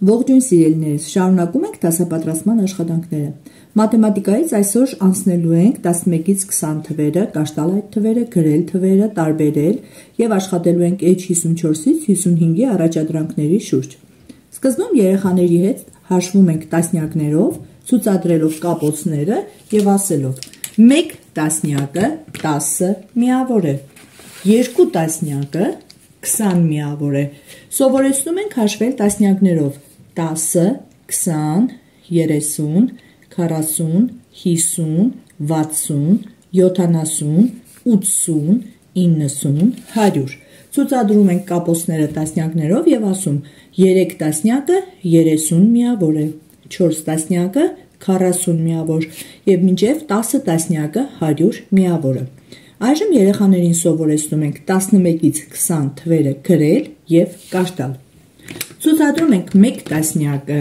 Ողջույն սիրելիներս, շարունակում ենք դասապատրաստման աշխատանքները։ Մաթեմատիկայից այսօր անցնելու ենք 11-ից 20 թվերը, կաշտալ այդ թվերը, գրել թվերը, տարբերել եւ աշխատելու ենք H54-ից 55-ի առաջադրանքների շուրջ։ Սկզբում երեխաների հետ հաշվում ենք տասնյակներով, ցուցադրելով կապոցները եւ ասելով. 1 տասնյակը 10 միավոր է, 2 տասնյակը 20 միավոր է։ Սովորեցնում ենք հաշվել տասնյակներով 10, 20, 30, 40, 50, 60, 70, 80, 90, 100։ Ցուցադրում ենք կապոցները տասնյակներով եւ ասում 3 տասնյակը 30 միավոր է, 4 տասնյակը 40 միավոր եւ մինչեւ 10 տասնյակը 100 միավոր է։ Այժմ երեխաներին սովորեցնում ենք 11-ից 20 թվերը գրել եւ կաշտալ։ Ցուցադրում ենք 1 տասնյակը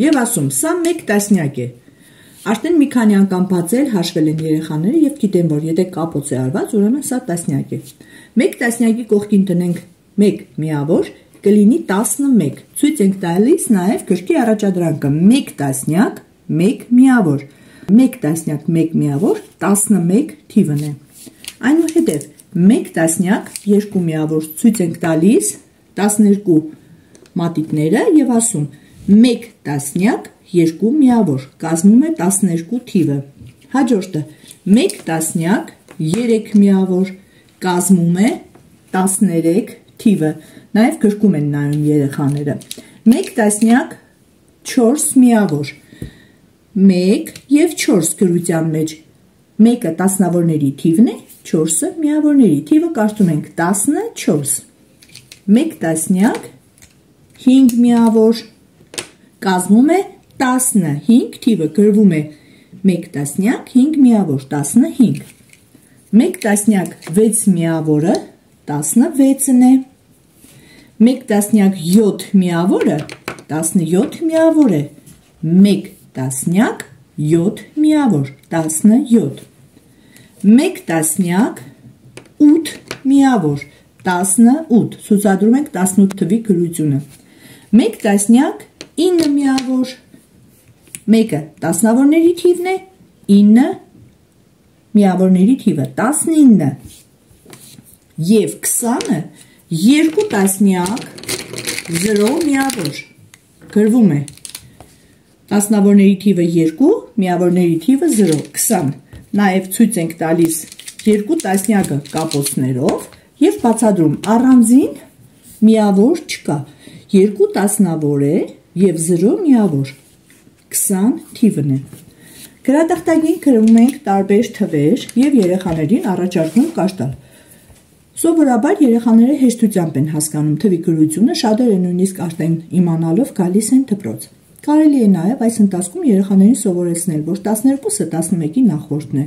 եւ ասում սա 1 տասնյակ է։ Արդեն մի քանի անգամ բացել հաշվել են երեխաները եւ գիտեն, որ եթե կապոց է արված, ուրեմն սա տասնյակ է։ 1 տասնյակի կողքին տնենք 1 միավոր, կլինի 11։ Ցույց ենք տալիս նաեւ գրքի առաջադրանքը 1 տասնյակ 1 միավոր։ 1 տասնյակ 1 միավոր 11 թիվն է։ Այնուհետև 1 տասնյակ 2 միավոր ցույց ենք տալիս 12 մատիտները եւ ասում 1 տասնյակ 2 միավոր կազմում է 12 թիվը։ Հաջորդը 1 տասնյակ 3 միավոր կազմում է 13 թիվը։ Նաեւ գրքում են նայում երեխաները։ 1 տասնյակ 4 միավոր 1 եւ 4 գրության մեջ 1-ը տասնավորների թիվն է, 4-ը միավորների թիվը կարդում ենք 14։ 1 տասնյակ 5 միավոր կազմում է 15 թիվը գրվում է 1 տասնյակ 5 միավոր 15։ 1 տասնյակ 6 միավորը 16-ն է։ 1 տասնյակ 7 միավորը 17 միավոր է։ 1 տասնյակ 7 միավոր 17։ 1 տասնյակ 8 միավոր 18, ցուցադրում ենք 18 թվի գրությունը։ 1 տասնյակ 9 միավոր, 1-ը տասնավորների թիվն է, 9 միավորների թիվը 19 եւ 20-ը 2 տասնյակ 0 միավոր գրվում է։ Տասնավորների թիվը 2, միավորների թիվը 0, 20։ Նաև ցույց ենք տալիս 2 տասնյակը կապոցներով եւ բացադրում առանձին միավոր չկա։ 2 տասնավոր է եւ 0 միավոր 20 թիվն է։ Գրատախտակին գրում ենք տարբեր թվեր եւ երեխաներին առաջարկում կաշտալ։ Սովորաբար երեխաները հեշտությամբ են հասկանում թվի գրությունը, շատերը նույնիսկ արդեն իմանալով գալիս են դպրոց։ Կարելի է նաև այս ընթացքում երեխաներին սովորեցնել, որ 12-ը 11-ի նախորդն է,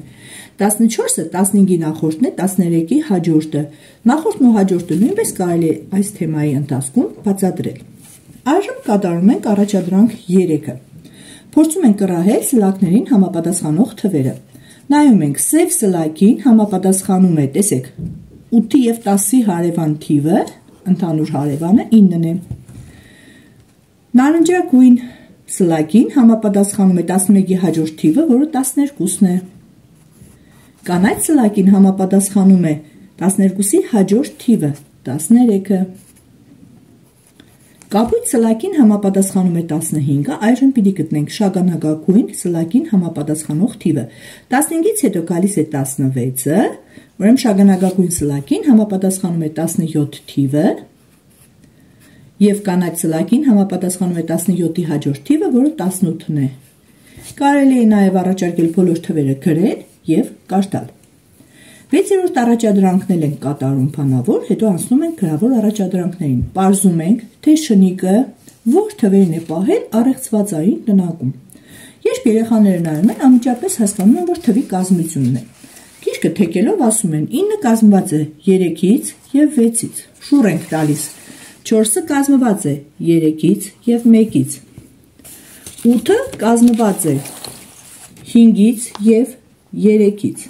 14-ը 15-ի նախորդն է, 13-ի հաջորդը։ Նախորդն ու հաջորդը նույնպես կարելի է այս թեմայի ընթացքում բացատրել։ Այժմ կատարում ենք առաջադրանք 3-ը։ Փորձում ենք կռահել սլաքներին համապատասխանող թվերը։ Նայում ենք սև սլաքին համապատասխանում է, տեսեք, 8-ի եւ 10-ի հարևան թիվը, ընդհանուր հարևանը 9-ն է։ Նարնջագույն սլաքին համապատասխանում է 11-ի հաջորդ թիվը, որը 12-ն է։ Կանաչ սլաքին համապատասխանում է 12-ի հաջորդ թիվը, 13-ը։ Կապույտ սլաքին համապատասխանում է 15-ը, այժմ պիտի գտնենք շագանակագույն սլաքին համապատասխանող թիվը։ 15-ից հետո գալիս է 16-ը, ուրեմն շագանակագույն սլաքին համապատասխանում է 17 թիվը, եւ կանաչ սլաքին համապատասխանում է 17-ի հաջորդ թիվը, որը 18-ն է։ Կարելի է նաեւ առաջարկել բոլոր թվերը գրել եւ կաշտալ։ 6-րդ առաջադրանքն ենք կատարում բանավոր, հետո անցնում ենք գրավոր առաջադրանքներին։ Պարզում ենք, թե շնիկը որ թվերն է պահել առեղծվածային տնակում։ Երբ երեխաները նայում են, անմիջապես հասկանում են, որ թվի կազմությունն է։ Գիրքը թեքելով ասում են 9 կազմված է 3-ից եւ 6-ից։ Շուռ ենք տալիս 4-ը կազմված է 3-ից եւ 1-ից։ 8-ը կազմված է 5-ից եւ 3-ից։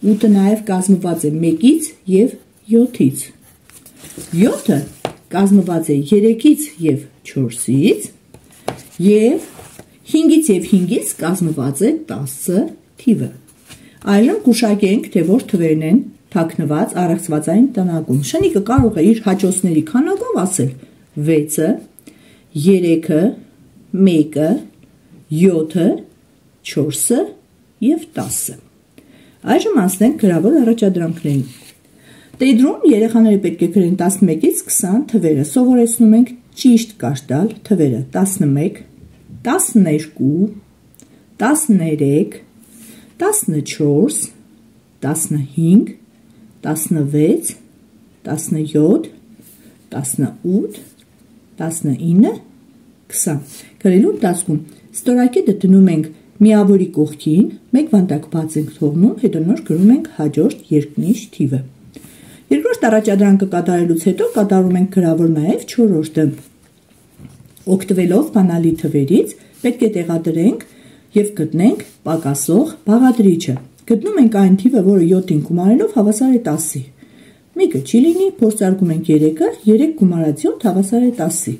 8-ը նաեւ կազմված է 1-ից եւ 7-ից։ 7-ը կազմված է 3-ից և 4-ից և 5-ից և 5-ից կազմված է 10 թիվը։ Այժմ գուշակենք, թե որ թվերն են թաքնված առեղծվածային տնակում։ Շնիկը կարող է իր հաճոցների քանակով ասել 6-ը, 3-ը, 1-ը, 7-ը, 4-ը և 10-ը։ Այժմ անցնենք գրավոր առաջադրանքներին։ Տետրում երեխաները պետք է գրեն 11-ից 20 թվերը։ Սովորեցնում ենք ճիշտ կարճ տալ թվերը 11, 12, 13, 14, 15, 16, 17, 18, 19, 20։ Գրելու ընթացքում ստորակետը դնում ենք միավորի կողքին, մեկ վանդակ բաց ենք թողնում, հետո նոր գրում ենք հաջորդ երկնիշ թիվը։ Երկրորդ առաջադրանքը կատարելուց հետո կատարում ենք գրավոր նաև չորրորդը։ Օգտվելով բանալի թվերից պետք է տեղադրենք և գտնենք պակասող բաղադրիչը։ Գտնում ենք այն թիվը, որը 7-ին գումարելով հավասար է 10-ի։ Մեկը չի լինի, փորձարկում ենք 3-ը, 3 գումարած 7 հավասար է 10-ի։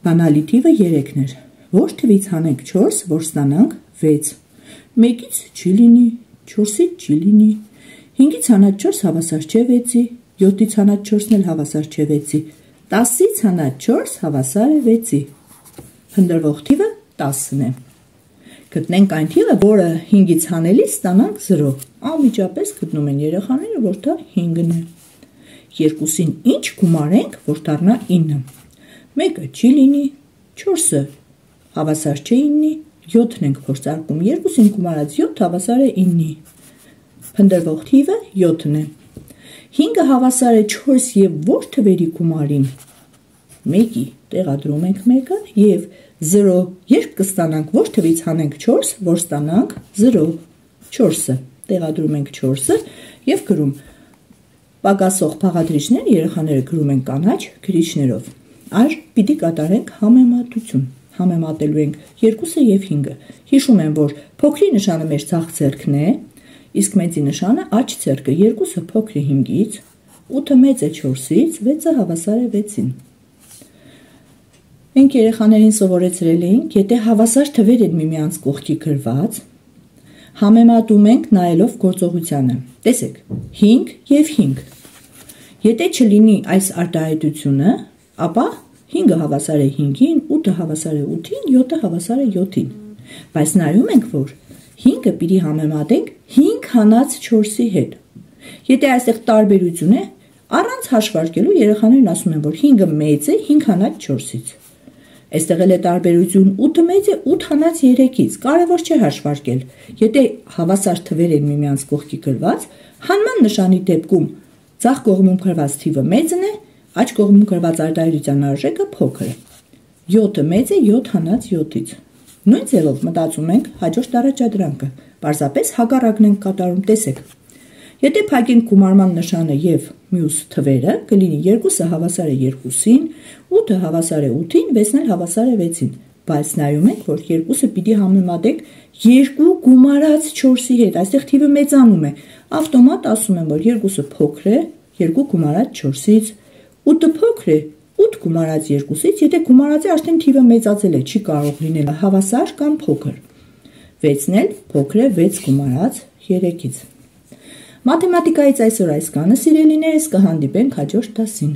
Բանալի թիվը 3-ն էր։ Որ թվից հանենք 4, որ ստանանք 6։ 1-ից չի լինի, 4-ից չի լինի, 5-ից հանած 4 հավասար չէ 6-ի, 7-ից հանած 4-ն էլ հավասար չէ 6-ի, 10-ից հանած 4 հավասար է 6-ի։ Փնտրվող թիվը 10-ն է։ Գտնենք այն թիվը, որը 5-ից հանելիս ստանանք 0։ Անմիջապես գտնում են երեխաները, որ դա 5-ն է։ 2-ին ինչ գումարենք, որ դառնա 9։ 1-ը չի լինի, 4-ը հավասար չէ 9-ի, 7-ն ենք փորձարկում, 2-ին գումարած 7 հավասար է 9-ի։ Փնտրվող թիվը 7-ն է։ 5-ը հավասար է 4 և որ թվերի գումարին։ 1-ի տեղադրում ենք 1-ը և 0 երբ կստանանք, որ թվից հանենք 4, որ ստանանք 0, 4-ը, տեղադրում ենք 4-ը և գրում պակասող բաղադրիչներ երեխաները գրում են կանաչ գրիչներով։ Այժմ պիտի կատարենք համեմատություն։ Համեմատելու ենք 2-ը և 5-ը։ Հիշում եմ, որ փոքրի նշանը մեր ցախ ձեռքն է, իսկ մեծի նշանը աջ ձեռքը։ 2-ը փոքր է 5-ից, 8-ը մեծ է 4-ից, 6-ը հավասար է 6-ին։ Մենք երեխաներին սովորեցրել էինք, եթե հավասար թվեր են միմյանց կողքի գրված, համեմատում ենք նայելով գործողությանը։ Տեսեք, 5 և 5։ Եթե չլինի այս արտահայտությունը, ապա 5-ը հավասար է 5-ին, 8-ը հավասար է 8-ին, 7-ը հավասար է 7-ին։ Բայց նայում ենք, որ 5-ը պիտի համեմատենք 5 հանած 4-ի հետ։ Եթե այստեղ տարբերություն է, առանց հաշվարկելու երեխաներն ասում են, որ 5-ը մեծ է 5 հանած 4-ից։ Այստեղ էլ է տարբերություն, 8-ը մեծ է 8 հանած 3-ից, կարևոր չէ հաշվարկել։ Եթե հավասար թվեր են միմյանց կողքի գրված, հանման նշանի դեպքում ձախ կողմում գրված թիվը մեծն է, աջ կողմում գրված արտահայտության արժեքը փոքր է։ 7-ը մեծ է 7 հանած 7-ից։ Նույն ձևով մտածում ենք հաջորդ առաջադրանքը, պարզապես հակառակն ենք կատարում, տեսեք։ Եթե փակենք գումարման նշանը և մյուս թվերը, կլինի 2-ը հավասար է 2-ին, 8-ը հավասար է 8-ին, 6-ն էլ հավասար է 6-ին, բայց նայում ենք, որ 2-ը պիտի համեմատենք 2 գումարած 4-ի հետ, այստեղ թիվը մեծանում է, ավտոմատ ասում եմ, որ 2-ը փոքր է 2 գումարած 4-ից, 8-ը փոքր է 8 գումարած 2-ից, եթե գումարածի արդեն թիվը մեծացել է, չի կարող լինել հավասար կամ փոքր, 6-ն էլ փոքր է 6 գումարած 3-ից։ Մաթեմատիկայից այսօր այսքանը, սիրելիներս, կհանդիպենք հաջորդ դասին։